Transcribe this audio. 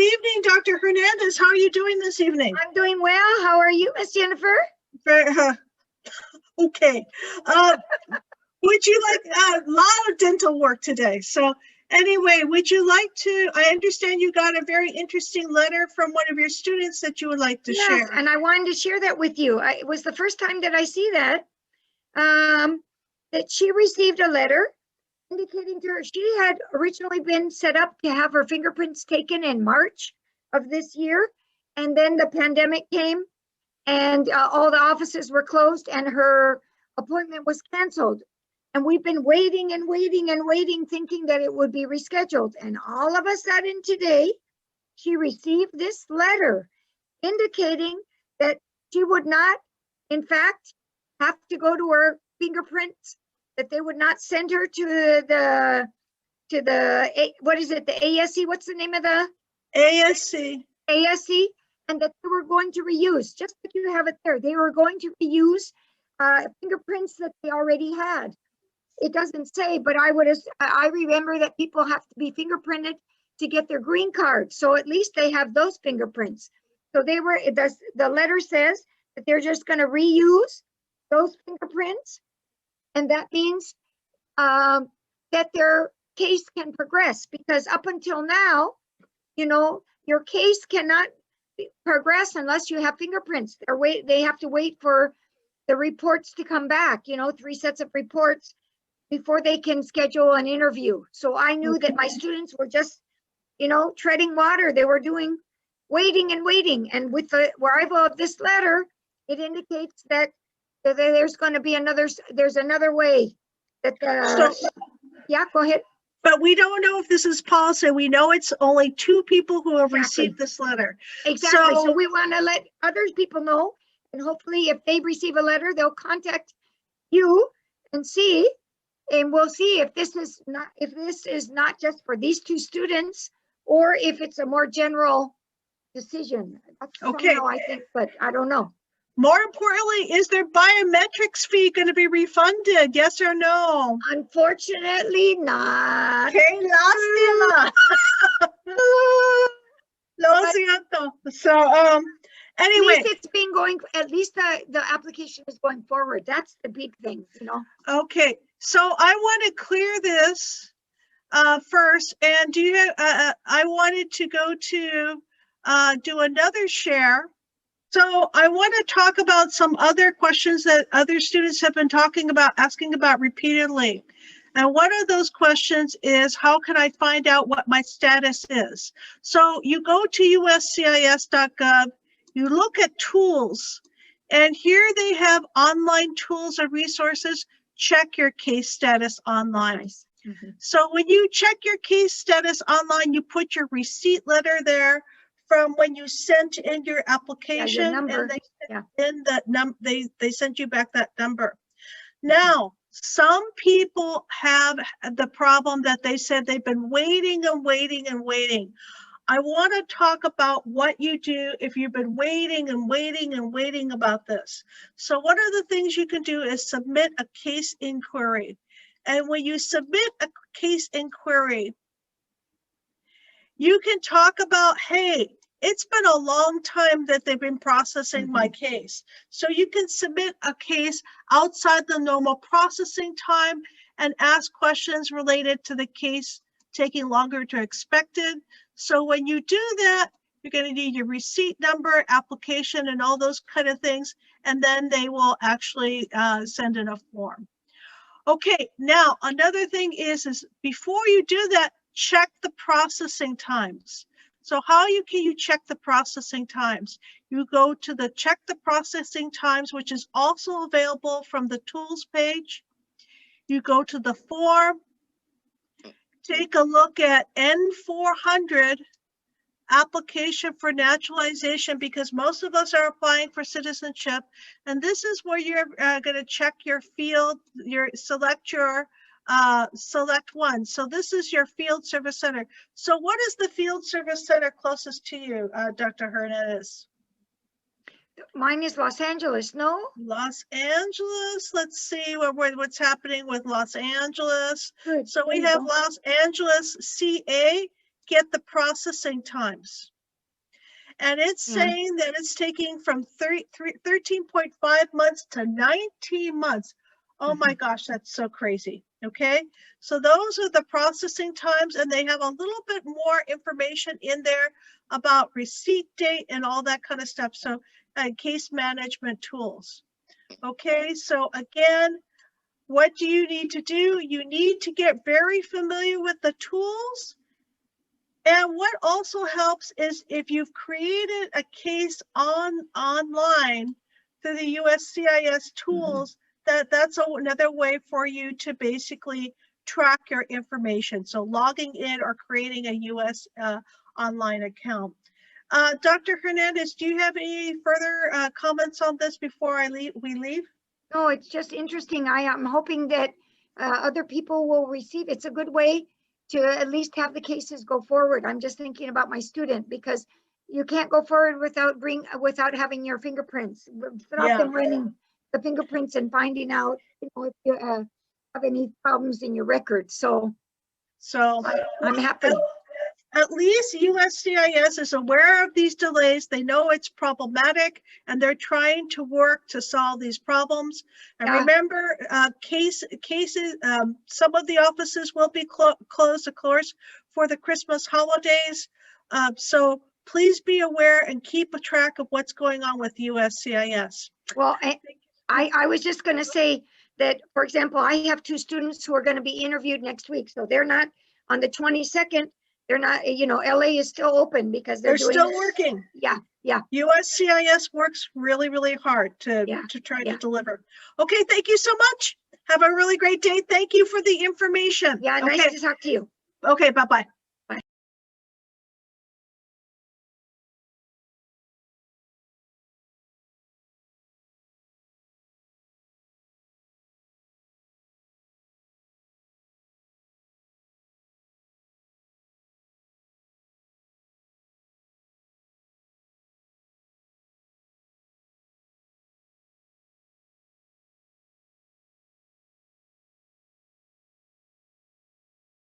evening, Dr. Hernandez. How are you doing this evening? I'm doing well. How are you, Miss Jennifer? Okay. Would you like a lot of dental work today? So anyway, would you like to, I understand you got a very interesting letter from one of your students that you would like to share. Yes, and I wanted to share that with you. It was the first time that I see that, that she received a letter indicating to her she had originally been set up to have her fingerprints taken in March of this year. And then the pandemic came and all the offices were closed and her appointment was canceled. And we've been waiting and waiting and waiting, thinking that it would be rescheduled. And all of a sudden today, she received this letter indicating that she would not, in fact, have to go to her fingerprints, that they would not send her to the what is it, the ASC? What's the name of the? ASC. ASC, and that they were going to reuse, just like you have it there, they were going to reuse fingerprints that they already had. It doesn't say, but I remember that people have to be fingerprinted to get their green card. So at least they have those fingerprints. So the letter says that they're just going to reuse those fingerprints. And that means that their case can progress, because up until now, you know, your case cannot progress unless you have fingerprints. They have to wait for the reports to come back, you know, 3 sets of reports before they can schedule an interview. So I knew that my students were just, you know, treading water. They were waiting and waiting. And with the arrival of this letter, it indicates that there's going to be there's another way that yeah, go ahead. But we don't know if this is policy. We know it's only 2 people who have received this letter. Exactly. So we want to let other people know, and hopefully if they receive a letter, they'll contact you and see, and we'll see if this is not just for these 2 students, or if it's a more general decision. That's okay. Somehow I think, but I don't know. More importantly, is their biometrics fee going to be refunded? Yes or no? Unfortunately not. Okay, lástima. Lo siento. So, anyway. At least it's been going, at least the application is going forward. That's the big thing, you know. Okay, so I want to clear this first. And I wanted to go to do another share. So I want to talk about some other questions that other students have been asking about repeatedly. And one of those questions is, how can I find out what my status is? So you go to USCIS.gov, you look at tools, and here they have online tools and resources. Check your case status online. Nice. Mm-hmm. So when you check your case status online, you put your receipt letter there from when you sent in your application, your number. And they sent you back that number. Now, some people have the problem that they said they've been waiting and waiting and waiting. I want to talk about what you do if you've been waiting and waiting and waiting about this. So one of the things you can do is submit a case inquiry. And when you submit a case inquiry, you can talk about, hey, it's been a long time that they've been processing my case. So you can submit a case outside the normal processing time and ask questions related to the case taking longer to expected. So when you do that, you're going to need your receipt number, application, and all those kind of things. And then they will actually send in a form. Okay, now another thing is before you do that, check the processing times. So how can you check the processing times? You go to the check the processing times, which is also available from the tools page. You go to the form, take a look at N400, application for naturalization, because most of us are applying for citizenship. And this is where you're going to check your field, select one. So this is your field service center. So what is the field service center closest to you, Dr. Hernandez? Mine is Los Angeles, no? Los Angeles. Let's see what's happening with Los Angeles. Good. So we have Los Angeles CA. Get the processing times. And it's Yeah. saying that it's taking from 13.5 months to 19 months. Oh my gosh, that's so crazy. Okay, so those are the processing times, and they have a little bit more information in there about receipt date and all that kind of stuff. So case management tools. Okay, so again, what do you need to do? You need to get very familiar with the tools. And what also helps is if you've created a case online through the USCIS tools, that's another way for you to basically track your information. So logging in or creating a US online account. Dr. Hernandez, do you have any further comments on this before we leave? No, it's just interesting. I am hoping that other people will receive. It's a good way to at least have the cases go forward. I'm just thinking about my student, because you can't go forward without having your fingerprints. Stop them running the fingerprints and finding out, you know, if you have any problems in your record. So I'm happy. At least USCIS is aware of these delays. They know it's problematic, and they're trying to work to solve these problems. And remember, cases, some of the offices will be closed, of course, for the Christmas holidays. So please be aware and keep a track of what's going on with USCIS. Well, I was just going to say that, for example, I have 2 students who are going to be interviewed next week. So they're not on the 22nd. They're not, you know, LA is still open because they're still working. Yeah. USCIS works really, really hard to try to deliver. Okay, thank you so much. Have a really great day. Thank you for the information. Yeah, nice to talk to you. Okay, bye-bye.